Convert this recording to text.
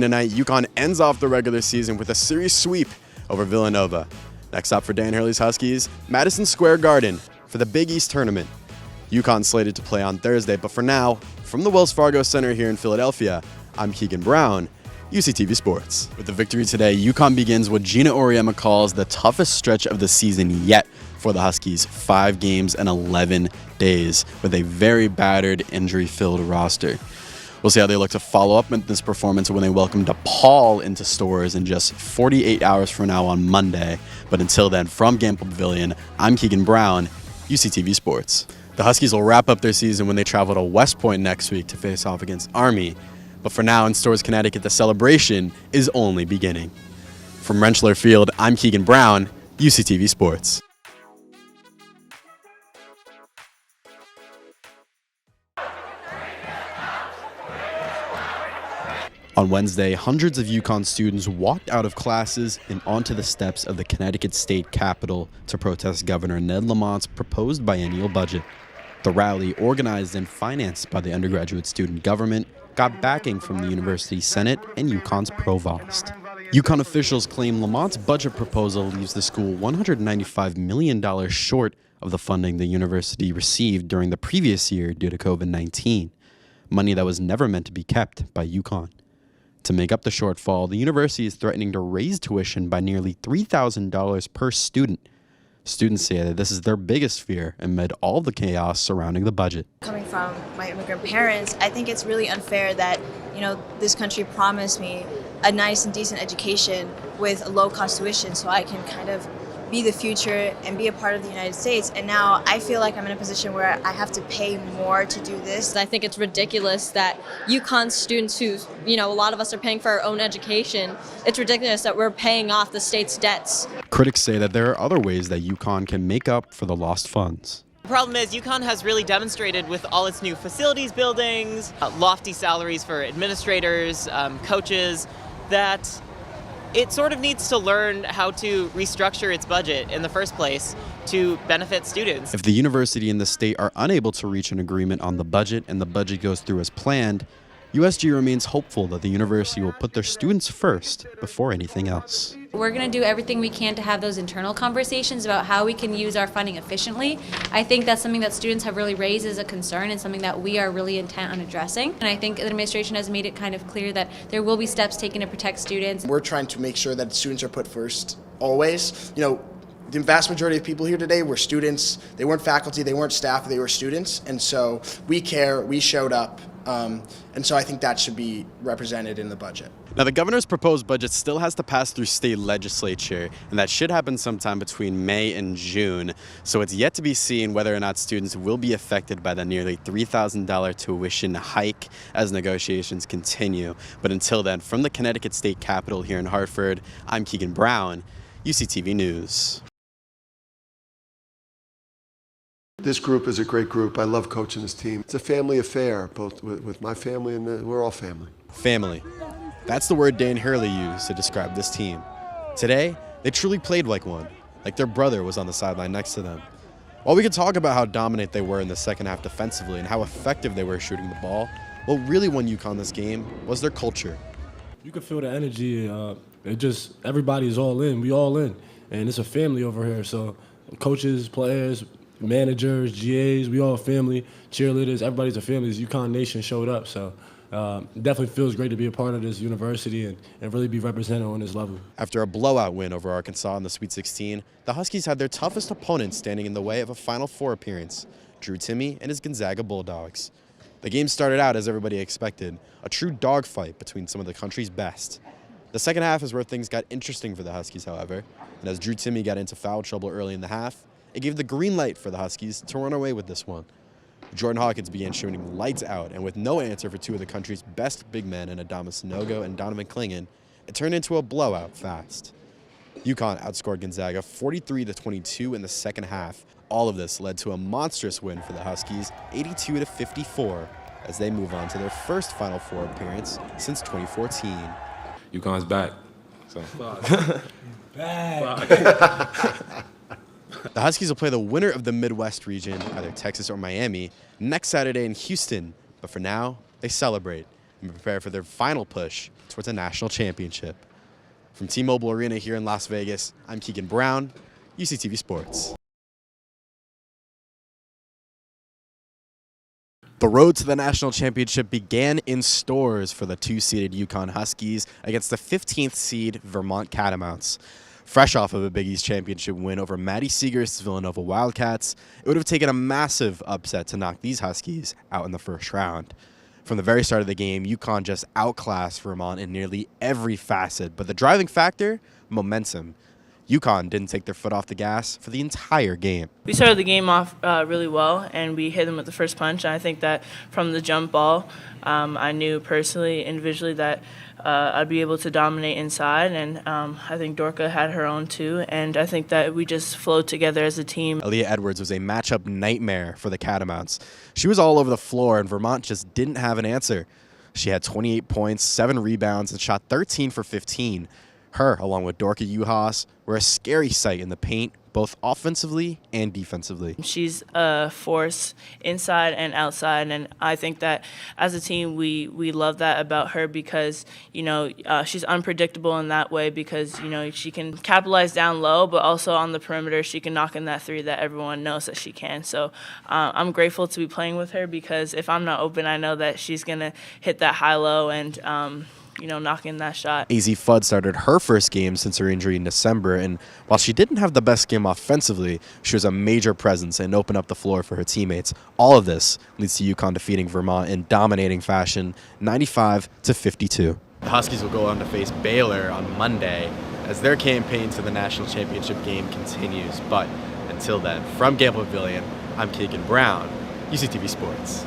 Tonight, UConn ends off the regular season with a series sweep over Villanova. Next up for Dan Hurley's Huskies, Madison Square Garden for the Big East Tournament. UConn slated to play on Thursday, but for now, from the Wells Fargo Center here in Philadelphia, I'm Keegan Brown, UCTV Sports. With the victory today, UConn begins what Gina Auriemma calls the toughest stretch of the season yet for the Huskies. 5 games and 11 days with a very battered, injury-filled roster. We'll see how they look to follow up with this performance when they welcome DePaul into stores in just 48 hours from now on Monday. But until then, from Gamble Pavilion, I'm Keegan Brown, UCTV Sports. The Huskies will wrap up their season when they travel to West Point next week to face off against Army. But for now, in Stores, Connecticut, the celebration is only beginning. From Rentschler Field, I'm Keegan Brown, UCTV Sports. On Wednesday, hundreds of UConn students walked out of classes and onto the steps of the Connecticut State Capitol to protest Governor Ned Lamont's proposed biennial budget. The rally, organized and financed by the undergraduate student government, got backing from the University Senate and UConn's provost. UConn officials claim Lamont's budget proposal leaves the school $195 million short of the funding the university received during the previous year due to COVID-19, money that was never meant to be kept by UConn. To make up the shortfall, the university is threatening to raise tuition by nearly $3,000 per student. Students say that this is their biggest fear amid all the chaos surrounding the budget. Coming from my immigrant parents, I think it's really unfair that, this country promised me a nice and decent education with a low-cost tuition so I can kind of be the future and be a part of the United States. And now I feel like I'm in a position where I have to pay more to do this. I think it's ridiculous that UConn students who, a lot of us are paying for our own education, it's ridiculous that we're paying off the state's debts. Critics say that there are other ways that UConn can make up for the lost funds. The problem is UConn has really demonstrated with all its new facilities buildings, lofty salaries for administrators, coaches, that it sort of needs to learn how to restructure its budget in the first place to benefit students. If the university and the state are unable to reach an agreement on the budget and the budget goes through as planned, USG remains hopeful that the university will put their students first before anything else. We're going to do everything we can to have those internal conversations about how we can use our funding efficiently. I think that's something that students have really raised as a concern and something that we are really intent on addressing. And I think the administration has made it kind of clear that there will be steps taken to protect students. We're trying to make sure that students are put first always. The vast majority of people here today were students. They weren't faculty, they weren't staff, they were students. And so we care, we showed up. And so I think that should be represented in the budget. Now, the governor's proposed budget still has to pass through state legislature, and that should happen sometime between May and June. So it's yet to be seen whether or not students will be affected by the nearly $3,000 tuition hike as negotiations continue. But until then, from the Connecticut State Capitol here in Hartford, I'm Keegan Brown, UCTV News. This group is a great group. I love coaching this team. It's a family affair, both with my family and we're all family. Family. That's the word Dan Hurley used to describe this team. Today, they truly played like one, like their brother was on the sideline next to them. While we could talk about how dominant they were in the second half defensively and how effective they were shooting the ball, what really won UConn this game was their culture. You can feel the energy. Everybody's all in. We all in. And it's a family over here. So coaches, players, managers, GAs, we all family, cheerleaders, everybody's a family. This UConn Nation showed up, so it definitely feels great to be a part of this university and really be represented on this level. After a blowout win over Arkansas in the Sweet 16, the Huskies had their toughest opponent standing in the way of a Final Four appearance, Drew Timme and his Gonzaga Bulldogs. The game started out as everybody expected, a true dogfight between some of the country's best. The second half is where things got interesting for the Huskies, however, and as Drew Timme got into foul trouble early in the half, it gave the green light for the Huskies to run away with this one. Jordan Hawkins began shooting lights out, and with no answer for two of the country's best big men in Adamas Sanogo and Donovan Clingan, it turned into a blowout fast. UConn outscored Gonzaga 43-22 in the second half. All of this led to a monstrous win for the Huskies, 82-54, as they move on to their first Final Four appearance since 2014. UConn's back. So. The Huskies will play the winner of the Midwest region, either Texas or Miami, next Saturday in Houston. But for now, they celebrate. and prepare for their final push towards a national championship. From T-Mobile Arena here in Las Vegas, I'm Keegan Brown, UCTV Sports. The road to the national championship began in stores for the 2-seeded UConn Huskies against the 15th seed Vermont Catamounts. Fresh off of a Big East championship win over Maddie Seeger's Villanova Wildcats, it would have taken a massive upset to knock these Huskies out in the first round. From the very start of the game, UConn just outclassed Vermont in nearly every facet, but the driving factor, momentum. UConn didn't take their foot off the gas for the entire game. We started the game off really well, and we hit them with the first punch. And I think that from the jump ball, I knew personally, individually, that I'd be able to dominate inside, and I think Dorka had her own too, and I think that we just flowed together as a team. Aaliyah Edwards was a matchup nightmare for the Catamounts. She was all over the floor, and Vermont just didn't have an answer. She had 28 points, 7 rebounds, and shot 13 for 15. Her, along with Dorka Juhas, were a scary sight in the paint, both offensively and defensively. She's a force inside and outside, and I think that as a team we love that about her because, she's unpredictable in that way because, she can capitalize down low, but also on the perimeter she can knock in that three that everyone knows that she can. So I'm grateful to be playing with her because if I'm not open, I know that she's going to hit that high-low and knock in that shot. AZ Fudd started her first game since her injury in December, and while she didn't have the best game offensively, she was a major presence and opened up the floor for her teammates. All of this leads to UConn defeating Vermont in dominating fashion, 95-52. The Huskies will go on to face Baylor on Monday as their campaign to the national championship game continues. But until then, from Gamble Pavilion, I'm Keegan Brown, UCTV Sports.